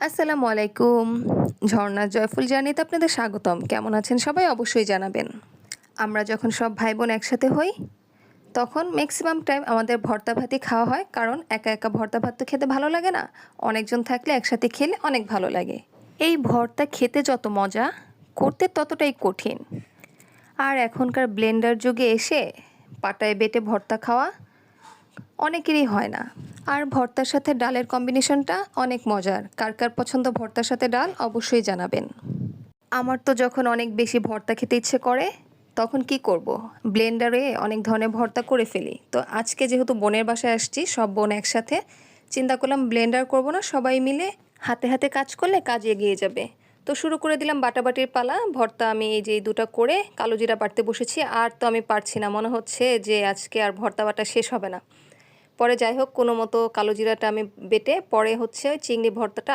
আসসালামু আলাইকুম। ঝর্ণার জয়ফুল জার্নিতে আপনাদের স্বাগতম। কেমন আছেন সবাই অবশ্যই জানাবেন। আমরা যখন সব ভাই-বোন একসাথে হই, তখন ম্যাক্সিমাম টাইম আমাদের ভর্তা ভাতই খাওয়া হয়। কারণ একা, একা ভর্তা ভাত তো খেতে ভালো লাগে না। অনেকজন থাকলে একসাথে খেলে অনেক ভালো লাগে। এই ভর্তা খেতে যত মজা, করতে ততটাই কঠিন। আর এখনকার ব্লেন্ডার যুগে এসে পাটায় বেটে ভর্তা খাওয়া অনেকেরই হয় না। আর ভর্তার সাথে ডালের কম্বিনেশনটা অনেক মজার। কার কার পছন্দ ভর্তার সাথে ডাল অবশ্যই জানাবেন। আমার তো যখন অনেক বেশি ভর্তা খেতে ইচ্ছে করে তখন কি করব, ব্লেন্ডারে অনেক ধরনের ভর্তা করে ফেলি। তো আজকে যেহেতু বোনের বাসায় আসছি, সব বোন একসাথে, চিন্তা করলাম ব্লেন্ডার করব না, সবাই মিলে হাতে হাতে কাজ করলে কাজ এগিয়ে যাবে। তো শুরু করে দিলাম বাটাবাটির পালা। ভর্তা আমি এই যে দুটো করে কালো জিরা বাটতে বসেছি। আর তো আমি পারছি না, মনে হচ্ছে যে আজকে আর ভর্তা বাটা শেষ হবে না। পরে যাই হোক কোনো মতো কালো জিরাটা আমি বেটে পরে হচ্ছে চিংড়ি ভর্তাটা